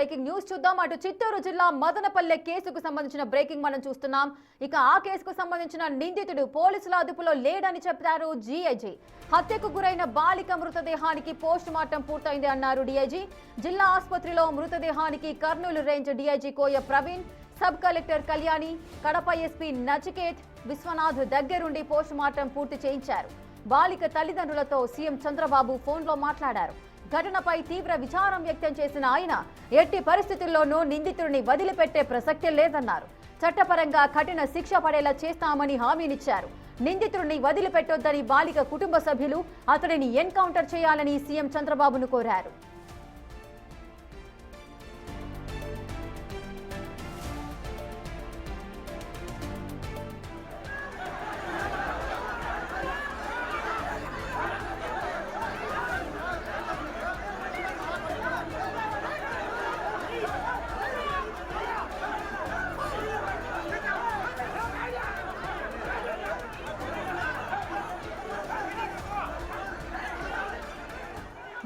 Breaking news చూద్దాం. అటు చిత్తూరు జిల్లా మదనపల్లె కేసుకు సంబంధించిన బ్రేకింగ్ మనం చూస్తున్నాం. ఇక ఆ కేసుకు సంబంధించిన నిందితుడు పోలీసుల అదుపులో లేడని చెప్పారు డీఐజీ. హత్యకు గురైన బాలిక మృతదేహానికి పోస్ట్ మార్టం పూర్తయింది అన్నారు డీఐజీ. జిల్లా ఆసుపత్రిలో మృతదేహానికి Kurnool range DIG Koya Praveen, sub collector Kalyani, Kadapa SP Nachiket, Vishwanath దగ్గరుండి పోస్ట్ మార్టం పూర్తి చేయించారు. బాలిక తల్లిదండ్రులతో సీఎం చంద్రబాబు ఫోన్లో మాట్లాడారు. ఘటనపై తీవ్ర విచారం వ్యక్తం చేసిన ఆయన ఎట్టి పరిస్థితుల్లోనూ నిందితుడిని వదిలిపెట్టే ప్రసక్తే లేదన్నారు. చట్టపరంగా కఠిన శిక్ష పడేలా చేస్తామని హామీనిచ్చారు. నిందితుడిని వదిలిపెట్టొద్దని బాలిక కుటుంబ సభ్యులు అతడిని ఎన్కౌంటర్ చేయాలని సీఎం చంద్రబాబును కోరారు.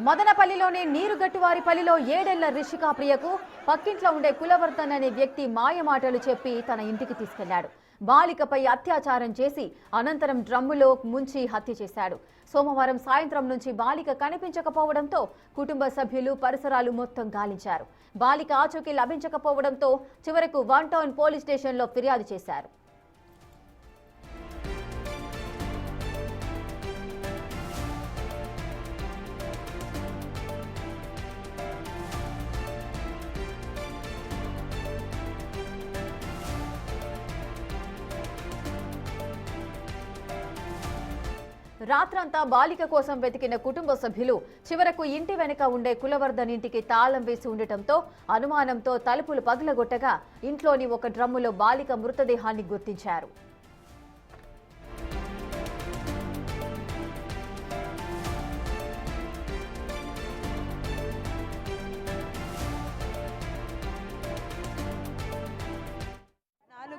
మదనపల్లిలోని నీరుగట్టువారిపల్లిలో 7 ఏళ్ల రిషికా ప్రియకు పక్కింట్లో ఉండే కులవర్ధన్ అనే వ్యక్తి మాయమాటలు చెప్పి తన ఇంటికి తీసుకెళ్లాడు. బాలికపై అత్యాచారం చేసి అనంతరం డ్రమ్ములో ముంచి హత్య చేశాడు. సోమవారం సాయంత్రం నుంచి బాలిక కనిపించకపోవడంతో కుటుంబ సభ్యులు పరిసరాలు మొత్తం గాలించారు. బాలిక ఆచూకీ లభించకపోవడంతో చివరకు 1 టౌన్ పోలీస్ స్టేషన్లో ఫిర్యాదు చేశారు. రాత్రంతా బాలిక కోసం వెతికిన కుటుంబ సభ్యులు చివరకు ఇంటి వెనుక ఉండే కులవర్ధన్ ఇంటికి తాళం వేసి ఉండటంతో అనుమానంతో తలుపులు పగలగొట్టగా ఇంట్లోని ఒక డ్రమ్ములో బాలిక మృతదేహాన్ని గుర్తించారు.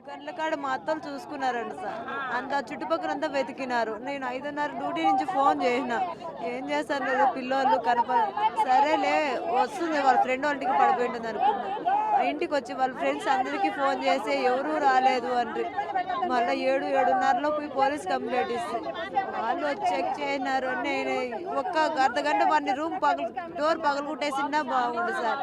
గంటల కాడ మా అత్తలు చూసుకున్నారండి సార్. అంత చుట్టుపక్కల అంతా వెతికినారు. నేను 5:30 డ్యూటీ నుంచి ఫోన్ చేసిన, ఏం చేస్తారు లేదు పిల్లోళ్ళు సరేలే వస్తుంది వాళ్ళ ఫ్రెండ్ వాళ్ళకి పడిపోయింటుంది అనుకున్నాను. ఇంటికి వచ్చి వాళ్ళ ఫ్రెండ్స్ అందరికీ ఫోన్ చేసి ఎవరూ రాలేదు అంటే మళ్ళీ 7-7:30లో పోయి పోలీస్ కంప్లైంట్ ఇస్తే వాళ్ళు వచ్చి చెక్ చేసినారు. నేను ఒక్క అర్ధగంట వాడిని డోర్ పగలగొట్టేసినా బాగుండు సార్.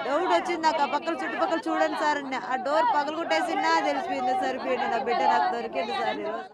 డౌట్ వచ్చింది నాకు, ఆ పక్కల చుట్టుపక్కల చూడండి సార్ అన్న. ఆ డోర్ పగలగొట్టేసినా తెలిసిపోయింది, సరిపోయింది. నా బిడ్డ నాకు దొరికింది సార్ ఈరోజు.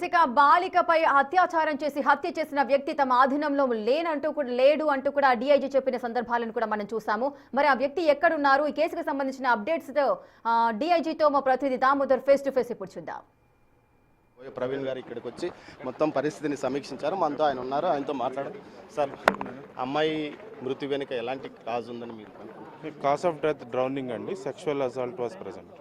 ఇక బాలికపై అత్యాచారం చేసి హత్య చేసిన వ్యక్తి తమ ఆధీనంలో లేడు అంటూ కూడా డీఐజీ చెప్పిన సందర్భాలను కూడా మనం చూసాము. మరి ఆ వ్యక్తి ఎక్కడున్నారు, ఈ కేసుకు సంబంధించిన అప్డేట్స్ తో డీఐజీతో మా ప్రతినిధి దామోదర్ ఫేస్ టు ఫేస్ ఇప్పుడు చూద్దాం. ప్రవీణ్ గారు ఇక్కడికి వచ్చి మొత్తం పరిస్థితిని సమీక్షించారు. మనతో ఆయన ఉన్నారు, ఆయనతో మాట్లాడారు. సార్, అమ్మాయి మృతి వెనుక ఎలాంటి కాజ్ ఉందని మీరు? కాజ్ ఆఫ్ డెత్ డ్రౌనింగ్ అండి. Sexual assault was present.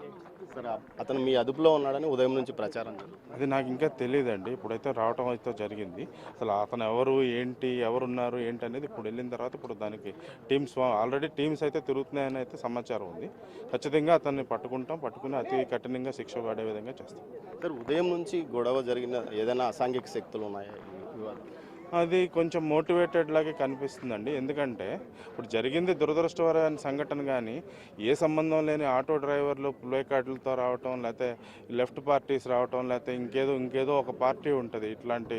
Sir, అతను మీ అదుపులో ఉన్నాడని ఉదయం నుంచి ప్రచారం. అది నాకు ఇంకా తెలియదండి. ఇప్పుడైతే రావటం అయితే జరిగింది. అసలు అతను ఎవరు ఏంటి, ఎవరున్నారు ఏంటి అనేది ఇప్పుడు వెళ్ళిన తర్వాత ఇప్పుడు దానికి ఆల్రెడీ టీమ్స్ అయితే తిరుగుతున్నాయని అయితే సమాచారం ఉంది. ఖచ్చితంగా అతన్ని పట్టుకుని అతి కఠినంగా శిక్ష పడే విధంగా చేస్తాం. సార్, ఉదయం నుంచి గొడవ జరిగిన ఏదైనా అసాంఘిక శక్తులు ఉన్నాయా? అది కొంచెం మోటివేటెడ్ లాగే కనిపిస్తుందండి. ఎందుకంటే ఇప్పుడు జరిగింది దురదృష్టకరమైన సంఘటన, కానీ ఏ సంబంధం లేని ఆటో డ్రైవర్లు ప్లే కార్డులతో రావటం, లేకపోతే లెఫ్ట్ పార్టీస్ రావటం, లేకపోతే ఇంకేదో ఒక పార్టీ ఉంటుంది ఇట్లాంటి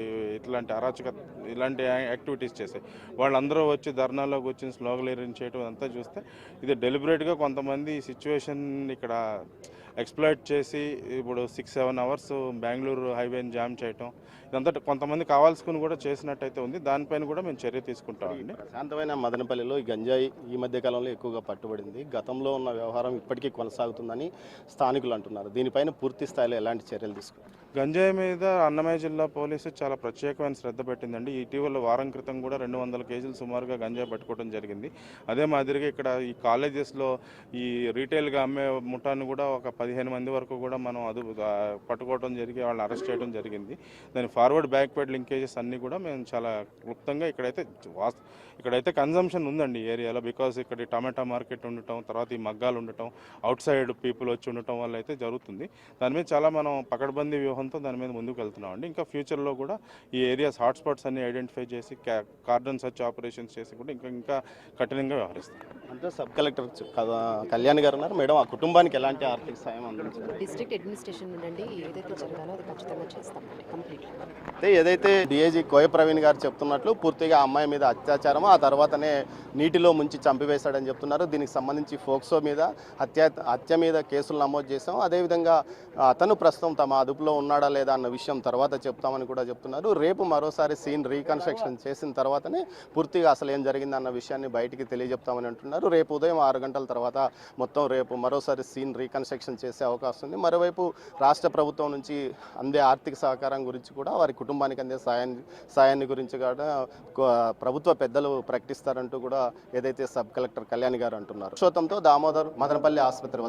ఇలాంటి యాక్టివిటీస్ చేసే వాళ్ళందరూ వచ్చి ధర్నాలో కూర్చొని స్లోగన్ చేయడం అంతా చూస్తే ఇది డెలిబరేట్గా కొంతమంది ఈ సిచ్యువేషన్ ఇక్కడ ఎక్స్ప్లాయిట్ చేసి ఇప్పుడు 6-7 అవర్స్ బెంగళూరు హైవేని జామ్ చేయటం, ఇదంతా కొంతమంది కావాల్సుకుని కూడా చేసినట్టయితే ఉంది. దానిపైన కూడా మేము చర్య తీసుకుంటామండి. ప్రశాంతమైన మదనపల్లిలో ఈ గంజాయి ఈ మధ్య కాలంలో ఎక్కువగా పట్టుబడింది. గతంలో ఉన్న వ్యవహారం ఇప్పటికీ కొనసాగుతుందని స్థానికులు అంటున్నారు. దీనిపైన పూర్తి స్థాయిలో ఎలాంటి చర్యలు తీసుకుంటారు? గంజాయి మీద అన్నమయ్య జిల్లా పోలీసు చాలా ప్రత్యేకమైన శ్రద్ధ పెట్టిందండి. ఇటీవల వారం క్రితం కూడా 200 కేజీలు సుమారుగా గంజాయి పట్టుకోవడం జరిగింది. అదే మాదిరిగా ఇక్కడ ఈ కాలేజెస్లో ఈ రీటైల్గా అమ్మే ముఠాను కూడా ఒక 15 మంది వరకు కూడా మనం పట్టుకోవడం జరిగి వాళ్ళని అరెస్ట్ చేయడం జరిగింది. దాని ఫార్వర్డ్ బ్యాక్వర్డ్ లింకేజెస్ అన్నీ కూడా మేము చాలా క్లుప్తంగా ఇక్కడైతే కన్జంప్షన్ ఉందండి ఈ ఏరియాలో. బికాజ్ ఇక్కడ టమాటా మార్కెట్ ఉండటం, తర్వాత ఈ మగ్గాలు ఉండటం, అవుట్ సైడ్ పీపుల్ వచ్చి ఉండటం వల్ల అయితే జరుగుతుంది. దాని మీద చాలా మనం పకడ్బందీ వ్యూహంతో దాని మీద ముందుకు వెళ్తున్నాం అండి. ఇంకా ఫ్యూచర్లో కూడా ఈ ఏరియాస్ హాట్స్పాట్స్ అన్ని ఐడెంటిఫై చేసి కార్డన్ సర్చ్ ఆపరేషన్స్ చేసి కూడా ఇంకా కఠినంగా వ్యవహరిస్తాం. అంటే సబ్ కలెక్టర్ కళ్యాణ్ గారు ఉన్నారు మేడం, ఆ కుటుంబానికి ఎలాంటి ఆర్థిక సాయం అందించారు? డిస్ట్రిక్ట్ అడ్మినిస్ట్రేషన్ నుండి ఏదైతే జరగాలో అది ఖచ్చితంగా చేస్తామండి కంప్లీట్లీ. అయితే ఏదైతే డిఐజీ కోయ ప్రవీణ్ గారు చెప్తున్నట్లు పూర్తిగా అమ్మాయి మీద అత్యాచారం, ఆ తర్వాతనే నీటిలో ముంచి చంపివేశాడని చెప్తున్నారు. దీనికి సంబంధించి ఫోక్సో మీద హత్య మీద కేసులు నమోదు చేశాం. అదేవిధంగా అతను ప్రస్తుతం తమ అదుపులో ఉన్నాడా లేదా అన్న విషయం తర్వాత చెప్తామని కూడా చెప్తున్నారు. రేపు మరోసారి సీన్ రీకన్స్ట్రక్షన్ చేసిన తర్వాతనే పూర్తిగా అసలు ఏం జరిగిందన్న విషయాన్ని బయటికి తెలియజెప్తామని అంటున్నారు. రేపు ఉదయం 6 గంటల తర్వాత మొత్తం రేపు మరోసారి సీన్ రీకన్స్ట్రక్షన్ చేసే అవకాశం ఉంది. మరోవైపు రాష్ట్ర ప్రభుత్వం నుంచి అందే ఆర్థిక సహకారం గురించి కూడా, వారి కుటుంబానికి అందే సాయాన్ని గురించి కూడా ప్రభుత్వ పెద్దలు ప్రకటిస్తారంటూ కూడా ఏదైతే సబ్ కలెక్టర్ కళ్యాణ్ గారు అంటున్నారు. దామోదర్ మదనపల్లి ఆసుపత్రి